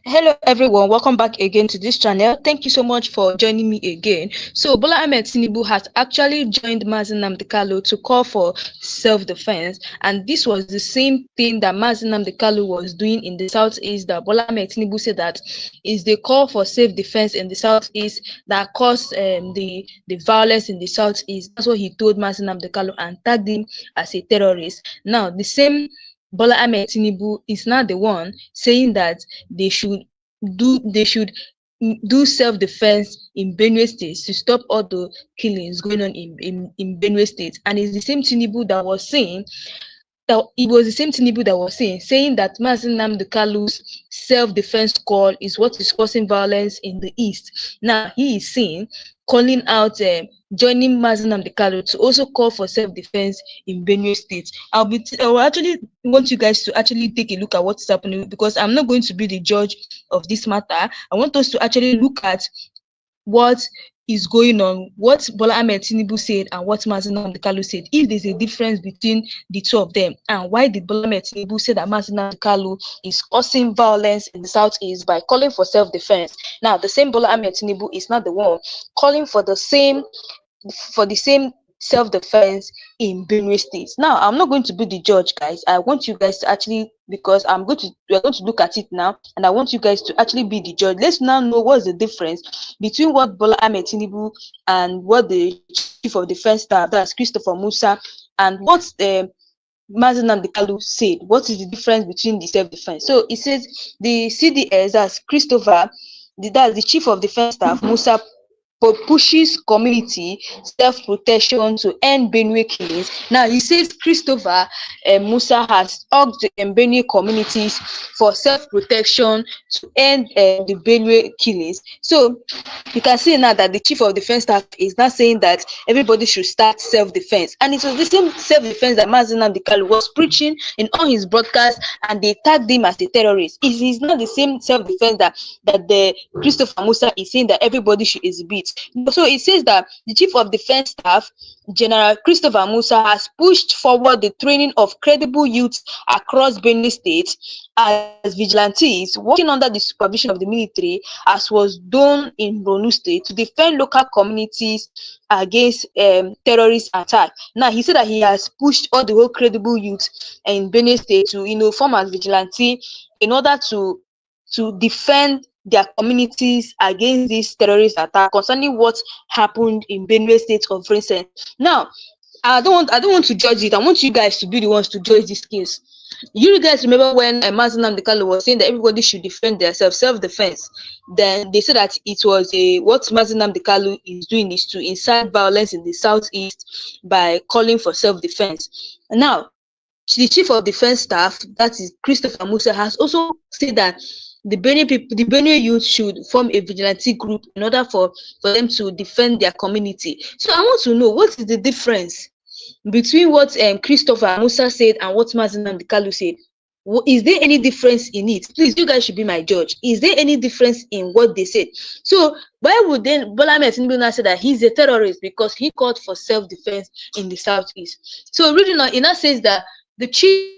Hello everyone, welcome back again to this channel. Thank you so much for joining me again. So Bola Ahmed Tinubu has actually joined Nnamdi Kanu to call for self-defense, and this was the same thing that Nnamdi Kanu was doing in the southeast. That Bola Ahmed Tinubu said that is the call for self-defense in the southeast that caused the violence in the southeast. That's what he told Nnamdi Kanu and tagged him as a terrorist. Now the same Bola Ahmed Tinubu is now the one saying that they should do self-defense in Benue State to stop all the killings going on in Benue State. And it's the same Tinubu that was saying that it was the same Tinubu that was saying that Mazen Nnamdi Kalu's self-defense call is what is causing violence in the east. Now he is saying, calling out, joining Mazen Nnamdi Kalu to also call for self-defense in Benue State. I will actually want you guys to actually take a look at what's happening, because I'm not going to be the judge of this matter. I want us to actually look at what is going on, what Bola Ahmed Tinubu said and what Mazen Nnamdi Kanu said, if there's a difference between the two of them, and why did Bola Ahmed Tinubu say that Mazen Nnamdi Kanu is causing violence in the southeast by calling for self-defense. Now the same Bola Ahmed Tinubu is not the one calling for the same self-defense in Benue State. Now, I'm not going to be the judge, guys. I want you guys to actually, because we're going to look at it now, and I want you guys to actually be the judge. Let's now know what's the difference between what Bola Ahmed Tinubu and what the Chief of Defense Staff, that's Christopher Musa, and what Mazen Nnamdi Kanu said. What is the difference between the self-defense? So it says the CDS, that's Christopher, that's the Chief of Defense Staff, Musa, pushes community self-protection to end Benue killings. Now he says Christopher Musa has urged the Benue communities for self-protection to end the Benue killings. So you can see now that the Chief of Defense Staff is not saying that everybody should start self-defense, and it was the same self-defense that Mazen Nnamdi Kanu was preaching in all his broadcasts, and they tagged him as a terrorist. It is not the same self-defense that the Christopher Musa is saying that everybody should exhibit. So it says that the Chief of Defense Staff, General Christopher Musa, has pushed forward the training of credible youths across Benue State as vigilantes working under the supervision of the military, as was done in Borno State, to defend local communities against terrorist attack. Now he said that he has pushed all the whole credible youths in Benue State to form as vigilante in order to defend their communities against this terrorist attack concerning what happened in Benue State of recent. Now, I don't want to judge it. I want you guys to be the ones to judge this case. You guys remember when Mazen Nnamdi Kanu was saying that everybody should defend themselves, self-defense? Then they said that it was what Mazen Nnamdi Kanu is doing is to incite violence in the southeast by calling for self-defense. Now, the Chief of Defense Staff, that is Christopher Musa, has also said that the Benue youth should form a vigilante group in order for them to defend their community. So I want to know, what is the difference between what Christopher Musa said and what Mazen Nnamdi Kanu said? Is there any difference in it? Please, you guys should be my judge. Is there any difference in what they said? So why would then Bola Ahmed Tinubu now say that he's a terrorist because he called for self-defense in the southeast? So reading on, it now says that the chief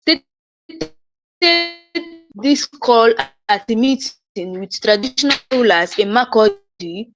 stated this call at a meeting with traditional rulers in Makurdi